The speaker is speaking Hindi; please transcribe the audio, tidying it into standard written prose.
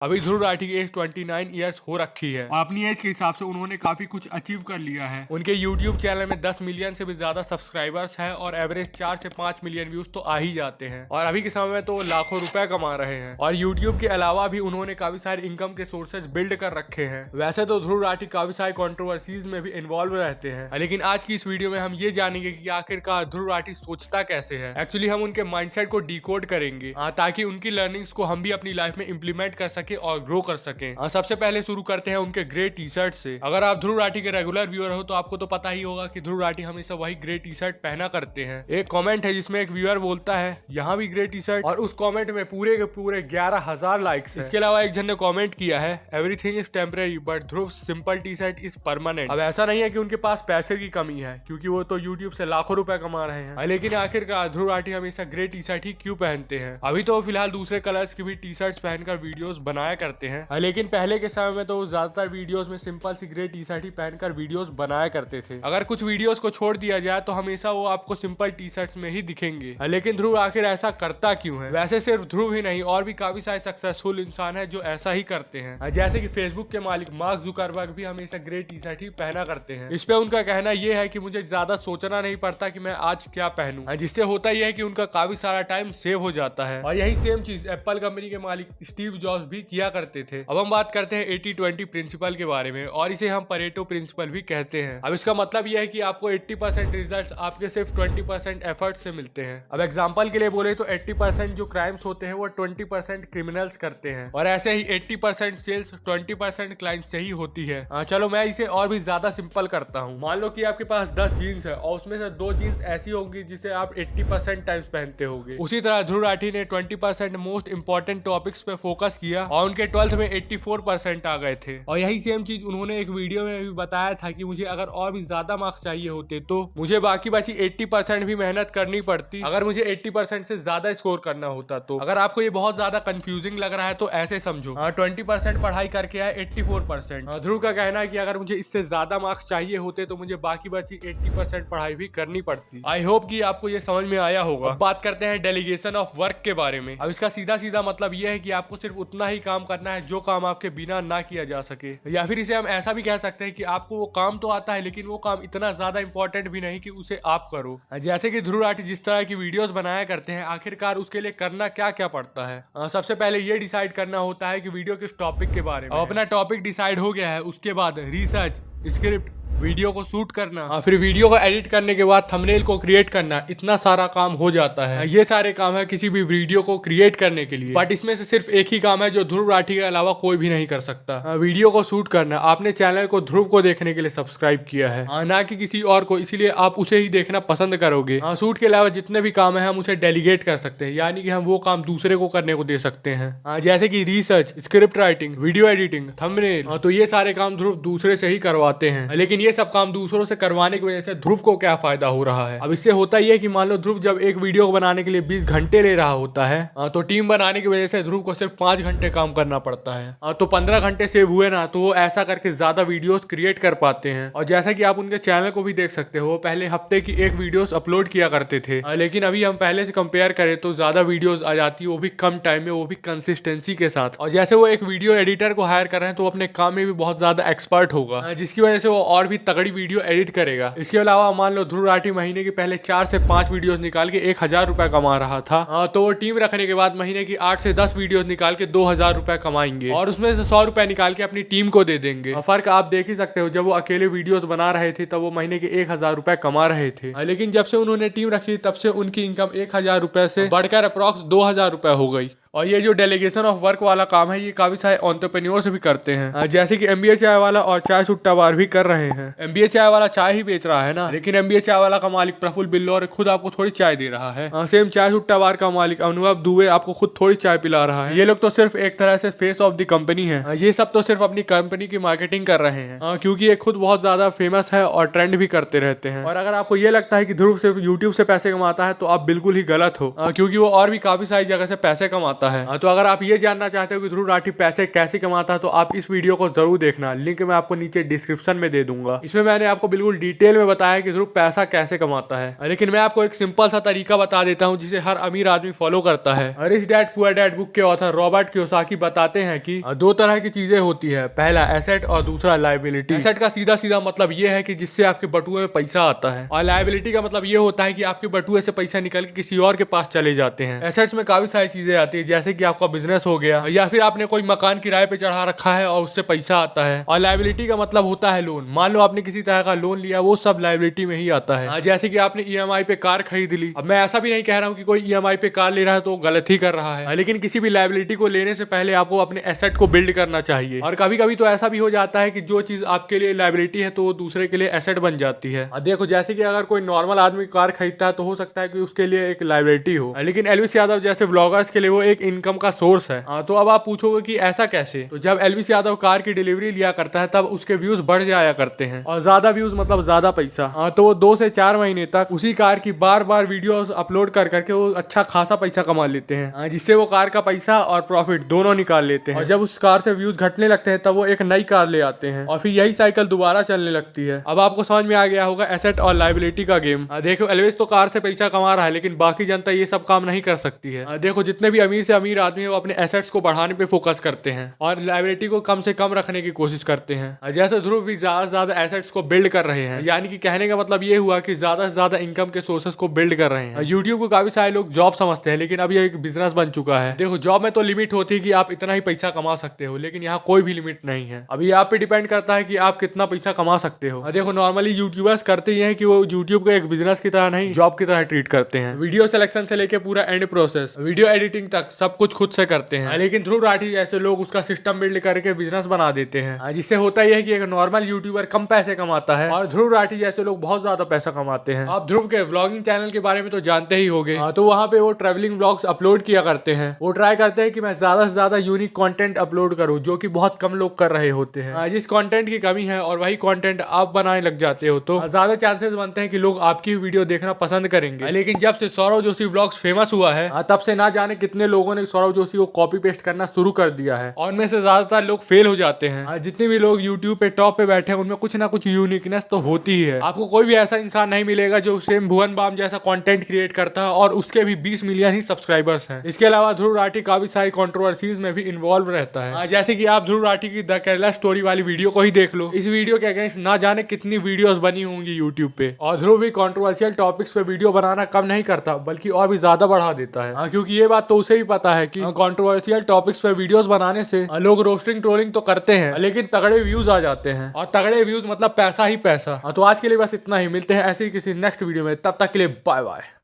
अभी ध्रुव राठी की एज 29 ईयर्स हो रखी है और अपनी एज के हिसाब से उन्होंने काफी कुछ अचीव कर लिया है। उनके यूट्यूब चैनल में 10 मिलियन से भी ज्यादा सब्सक्राइबर्स हैं और एवरेज 4 से 5 मिलियन व्यूज तो आ ही जाते हैं और अभी के समय में तो लाखों रुपए कमा रहे हैं। और यूट्यूब के अलावा भी उन्होंने काफी सारे इनकम के सोर्सेज बिल्ड कर रखे हैं। वैसे तो ध्रुव राठी काफी सारे कॉन्ट्रोवर्सीज में भी इन्वॉल्व रहते हैं, लेकिन आज की इस वीडियो में हम ये जानेंगे कि आखिरकार ध्रुव राठी सोचता कैसे है। एक्चुअली हम उनके माइंडसेट को डिकोड करेंगे ताकि उनकी लर्निंग्स को हम भी अपनी लाइफ में इंप्लीमेंट कर सके और ग्रो कर सके। सबसे पहले शुरू करते हैं उनके ग्रे टी शर्ट से। अगर आप ध्रुव राठी के रेगुलर व्यूअर हो तो आपको तो पता ही होगा कि ध्रुव राठी हमेशा वही ग्रे टी शर्ट पहना करते हैं। एक कमेंट है जिसमें एक व्यूअर बोलता है यहाँ भी ग्रे टी शर्ट, और उस कमेंट में पूरे के पूरे 11,000 लाइक्स हैं। इसके अलावा एक जन ने कमेंट किया है everything is temporary but Dhruv simple T shirt is permanent. अब ऐसा नहीं है कि उनके पास पैसे की कमी है, क्योंकि वो तो यूट्यूब से लाखों रुपए कमा रहे हैं, लेकिन आखिरकार ध्रुव राठी हमेशा ग्रे टी शर्ट ही क्यों पहनते हैं। अभी तो फिलहाल दूसरे कलर्स की भी टी शर्ट पहनकर वीडियोस बनाया करते हैं, लेकिन पहले के समय में तो ज्यादातर वीडियोस में सिंपल सी ग्रे टी शर्ट ही पहनकर वीडियोस बनाया करते थे। अगर कुछ वीडियोस को छोड़ दिया जाए तो हमेशा वो आपको सिंपल टी शर्ट्स में ही दिखेंगे, लेकिन ध्रुव आखिर ऐसा करता क्यों है। वैसे सिर्फ ध्रुव ही नहीं, और भी काफी सारे सक्सेसफुल इंसान है जो ऐसा ही करते हैं, जैसे कि फेसबुक के मालिक मार्क जुकरबर्ग भी हमेशा ग्रे टी शर्ट ही पहना करते हैं। इस पे उनका कहना यह है कि मुझे ज्यादा सोचना नहीं पड़ता कि मैं आज क्या पहनूं, जिससे होता यह है कि उनका काफी सारा टाइम सेव हो जाता है। और यही सेम चीज एप्पल कंपनी के मालिक स्टीव जॉब्स भी किया करते थे। अब हम बात करते हैं 80-20 प्रिंसिपल के बारे में, और इसे हम परेटो प्रिंसिपल भी कहते हैं। अब इसका मतलब यह है कि आपको 80% रिजल्ट्स आपके सिर्फ 20% एफर्ट से मिलते हैं। अब एग्जांपल के लिए बोले तो 80% जो क्राइम्स होते हैं वो 20% क्रिमिनल्स करते हैं, और ऐसे ही 80% सेल्स 20% क्लाइंट से ही होती है। चलो मैं इसे और भी ज्यादा सिंपल करता हूँ। मान लो कि आपके पास 10 जीन्स है और उसमें से 2 जीन्स ऐसी होंगी जिसे आप 80% टाइम्स पहनते होंगे। उसी तरह ध्रुव राठी ने 20% मोस्ट इंपॉर्टेंट टॉपिक्स पे फोकस किया और उनके 12th में 84% आ गए थे। और यही सेम चीज उन्होंने एक वीडियो में भी बताया था कि मुझे अगर और भी ज्यादा मार्क्स चाहिए होते तो मुझे बाकी बची 80% भी मेहनत करनी पड़ती अगर मुझे 80% से ज्यादा स्कोर करना होता तो। अगर आपको ये बहुत ज्यादा कंफ्यूजिंग लग रहा है तो ऐसे समझो 20% पढ़ाई करके आए 84%। ध्रुव का कहना है कि अगर मुझे इससे ज्यादा मार्क्स चाहिए होते तो मुझे बाकी बची 80% पढ़ाई भी करनी पड़ती। आई होप कि आपको ये समझ में आया होगा। बात करते हैं डेलीगेशन ऑफ वर्क के बारे में। अब इसका सीधा सीधा मतलब यह है कि आपको सिर्फ उतना ही काम करना है जो काम आपके बिना ना किया जा सके, या फिर इसे हम ऐसा भी कह सकते हैं कि आपको वो काम तो आता है लेकिन वो काम इतना ज्यादा इंपॉर्टेंट भी नहीं कि उसे आप करो। जैसे कि ध्रुव राठी जिस तरह की वीडियोस बनाया करते हैं, आखिरकार उसके लिए करना क्या क्या पड़ता है। सबसे पहले ये डिसाइड करना होता है कि वीडियो किस टॉपिक के बारे में। अपना टॉपिक डिसाइड हो गया है, उसके बाद रिसर्च, स्क्रिप्ट, वीडियो को शूट करना, फिर वीडियो को एडिट करने के बाद थंबनेल को क्रिएट करना, इतना सारा काम हो जाता है। ये सारे काम है किसी भी वीडियो को क्रिएट करने के लिए, बट इसमें से सिर्फ एक ही काम है जो ध्रुव राठी के अलावा कोई भी नहीं कर सकता, वीडियो को शूट करना। आपने चैनल को ध्रुव को देखने के लिए सब्सक्राइब किया है, ना कि किसी और को, इसीलिए आप उसे ही देखना पसंद करोगे। शूट के अलावा जितने भी काम है हम उसे डेलीगेट कर सकते हैं, यानी कि हम वो काम दूसरे को करने को दे सकते हैं, जैसे कि research, script writing, video editing, thumbnail. तो ये सारे काम ध्रुव दूसरे से ही करवाते हैं, लेकिन ये सब काम दूसरों से करवाने की वजह से ध्रुव को क्या फायदा हो रहा है। अब इससे होता ही है कि मान लो ध्रुव जब एक वीडियो को बनाने के लिए 20 घंटे ले रहा होता है, तो टीम बनाने की वजह से ध्रुव को सिर्फ 5 घंटे काम करना पड़ता है, तो 15 घंटे सेव हुए ना, तो वो ऐसा करके ज्यादा वीडियोस क्रिएट कर पाते हैं। और जैसा कि आप उनके चैनल को भी देख सकते हो, पहले हफ्ते की एक वीडियोस अपलोड किया करते थे, लेकिन अभी हम पहले से कंपेयर करें तो ज्यादा वीडियोस आ जाती है, वो भी कम टाइम में, वो भी कंसिस्टेंसी के साथ। और जैसे वो एक वीडियो एडिटर को हायर कर रहे हैं तो अपने काम में भी बहुत ज्यादा एक्सपर्ट होगा, जिसकी वजह से वो और भी तगड़ी वीडियो एडिट करेगा। इसके अलावा मान लो ध्रुव राठी महीने के पहले 4 से 5 वीडियोस निकाल के 1,000 रुपए कमा रहा था, तो वो टीम रखने के बाद महीने की 8 से 10 वीडियोस निकाल के 2,000 रुपए कमाएंगे, और उसमें से 100 रुपए निकाल के अपनी टीम को दे देंगे। फर्क आप देख ही सकते हो, जब वो अकेले वीडियोस बना रहे थे तब वो महीने के 1,000 रुपए कमा रहे थे, लेकिन जब से उन्होंने टीम रखी तब से उनकी इनकम 1,000 रुपए से बढ़कर अप्रॉक्स 2,000 रुपए हो गई। और ये जो डेलीगेशन ऑफ वर्क वाला काम है ये काफी सारे एंटरप्रेन्योर्स भी करते हैं, जैसे कि MBA चाय वाला और चाय सुट्टा बार भी कर रहे हैं। MBA चाय वाला चाय ही बेच रहा है ना, लेकिन MBA चाय वाला का मालिक प्रफुल्ल बिल्लौर खुद आपको थोड़ी चाय दे रहा है। सेम चाय सुट्टा बार का मालिक अनुभव दुबे आपको खुद थोड़ी चाय पिला रहा है। ये लोग तो सिर्फ एक तरह से फेस ऑफ द कंपनी है, ये सब तो सिर्फ अपनी कंपनी की मार्केटिंग कर रहे हैं, क्योंकि ये खुद बहुत ज्यादा फेमस है और ट्रेंड भी करते रहते हैं। और अगर आपको ये लगता है कि ध्रुव सिर्फ यूट्यूब से पैसे कमाता है तो आप बिल्कुल ही गलत हो, क्योंकि वो और भी काफी सारी जगह से पैसे कमाता कमाता है। तो अगर आप ये जानना चाहते हो कि ध्रुव राठी पैसे कैसे कमाता है तो आप इस वीडियो को जरूर देखना, लिंक मैं आपको नीचे डिस्क्रिप्शन में दे दूंगा। इसमें मैंने आपको बिल्कुल डिटेल में बताया कि ध्रुव पैसा कैसे कमाता है। लेकिन मैं आपको एक सिंपल सा तरीका बता देता हूँ जिसे हर अमीर आदमी फॉलो करता है। Rich dad poor dad book के ऑथर रॉबर्ट कियोसाकी बताते हैं कि दो तरह की चीजें होती है, पहला एसेट और दूसरा लायबिलिटी। एसेट का सीधा सीधा मतलब ये है कि जिससे आपके बटुए में पैसा आता है, और लायबिलिटी का मतलब ये होता है कि आपके बटुए से पैसा निकल के किसी और के पास चले जाते हैं। एसेट्स में काफी सारी चीजें आती है, जैसे कि आपका बिजनेस हो गया या फिर आपने कोई मकान किराए पे चढ़ा रखा है और उससे पैसा आता है। और लायबिलिटी का मतलब होता है लोन। मान लो आपने किसी तरह का लोन लिया, वो सब लायबिलिटी में ही आता है। जैसे कि आपने ईएमआई पे कार खरीद ली। अब मैं ऐसा भी नहीं कह रहा हूँ कि कोई ईएमआई पे कार ले रहा है तो गलत ही कर रहा है, लेकिन किसी भी लायबिलिटी को लेने से पहले आपको अपने एसेट को बिल्ड करना चाहिए। और कभी कभी तो ऐसा भी हो जाता है कि जो चीज आपके लिए लायबिलिटी है तो वो दूसरे के लिए एसेट बन जाती है। देखो जैसे कि अगर कोई नॉर्मल आदमी कार खरीदता है तो हो सकता है कि उसके लिए एक लायबिलिटी हो, लेकिन एल्विस यादव जैसे ब्लॉगर्स के लिए वो एक इनकम का सोर्स है। तो अब आप पूछोगे कि ऐसा कैसे? तो जब एल्विस यादव कार की डिलीवरी लिया करता है तब उसके व्यूज बढ़ जाया करते हैं, और ज्यादा व्यूज मतलब ज्यादा पैसा। तो वो 2 से 4 महीने तक उसी कार की बार बार वीडियो अपलोड कर करके वो अच्छा खासा पैसा कमा लेते हैं, जिससे वो कार का पैसा और प्रॉफिट दोनों निकाल लेते हैं। और जब उस कार से व्यूज घटने लगते हैं तब वो एक नई कार ले आते हैं, और फिर यही साइकिल दोबारा चलने लगती है। अब आपको समझ में आ गया होगा एसेट और लायबिलिटी का गेम। देखो एल्विस तो कार से पैसा कमा रहा है, लेकिन बाकी जनता ये सब काम नहीं कर सकती है। देखो जितने भी अमीर से अमीर आदमी है वो अपने एसेट्स को बढ़ाने पे फोकस करते हैं और लायबिलिटी को कम से कम रखने की कोशिश करते हैं। जैसे ध्रुव भी ज्यादा से ज्यादा एसेट्स को बिल्ड कर रहे हैं, यानी कि कहने का मतलब ये हुआ कि ज्यादा से ज्यादा इनकम के सोर्सेस को बिल्ड कर रहे हैं। यूट्यूब को काफी सारे लोग जॉब समझते हैं, लेकिन अब ये एक बिजनेस बन चुका है। देखो जॉब में तो लिमिट होती है कि आप इतना ही पैसा कमा सकते हो, लेकिन यहाँ कोई भी लिमिट नहीं है। अभी आप पे डिपेंड करता है कि आप कितना पैसा कमा सकते हो। देखो नॉर्मली यूट्यूबर्स करते ही हैं कि वो यूट्यूब को एक बिजनेस की तरह नहीं जॉब की तरह ट्रीट करते हैं। वीडियो सिलेक्शन से लेके पूरा एंड प्रोसेस, वीडियो एडिटिंग तक सब कुछ खुद से करते हैं। लेकिन ध्रुव राठी जैसे लोग उसका सिस्टम बिल्ड करके बिजनेस बना देते हैं, जिससे होता यह है कि एक नॉर्मल यूट्यूबर कम पैसे कमाता है और ध्रुव राठी जैसे लोग बहुत ज्यादा पैसा कमाते हैं। आप ध्रुव के व्लॉगिंग चैनल के बारे में तो जानते ही होंगे। तो वहाँ पे वो ट्रैवलिंग व्लॉग्स अपलोड किया करते हैं। वो ट्राई करते हैं कि मैं ज्यादा से ज्यादा यूनिक कंटेंट अपलोड करूँ, जो कि बहुत कम लोग कर रहे होते हैं। जिस कंटेंट की कमी है और वही कंटेंट आप बनाने लग जाते हो तो ज्यादा चांसेस बनते हैं कि लोग आपकी वीडियो देखना पसंद करेंगे। लेकिन जब से सौरव जोशी व्लॉग्स फेमस हुआ है तब से ना जाने कितने लोगों ने सौरव जोशी को कॉपी पेस्ट करना शुरू कर दिया है, और उनमें से ज्यादातर लोग फेल हो जाते हैं। जितने भी लोग यूट्यूब पे टॉप पे बैठे हैं उनमें कुछ ना कुछ यूनिकनेस तो होती ही है। आपको कोई भी ऐसा इंसान नहीं मिलेगा जो सेम भुवन बाम जैसा कंटेंट क्रिएट करता है और उसके भी 20 मिलियन ही सब्सक्राइबर्स हैं। इसके अलावा ध्रुव राठी काफी सारी कंट्रोवर्सीज में भी इन्वॉल्व रहता है। जैसे कि आप ध्रुव राठी की द केरला स्टोरी वाली वीडियो को ही देख लो। इस वीडियो के अगेंस्ट ना जाने कितनी वीडियोस बनी होंगी यूट्यूब पे, और ध्रुव भी कंट्रोवर्शियल टॉपिक्स पे वीडियो बनाना कम नहीं करता बल्कि और भी ज्यादा बढ़ा देता है। क्योंकि ये बात तो उसे भी पता है कि कंट्रोवर्शियल टॉपिक्स पे वीडियोस बनाने से लोग रोस्टिंग ट्रोलिंग तो करते हैं, लेकिन तगड़े व्यूज आ जाते हैं, और तगड़े व्यूज मतलब पैसा ही पैसा। तो आज के लिए बस इतना ही, मिलते हैं ऐसे ही किसी नेक्स्ट वीडियो में, तब तक के लिए बाय बाय।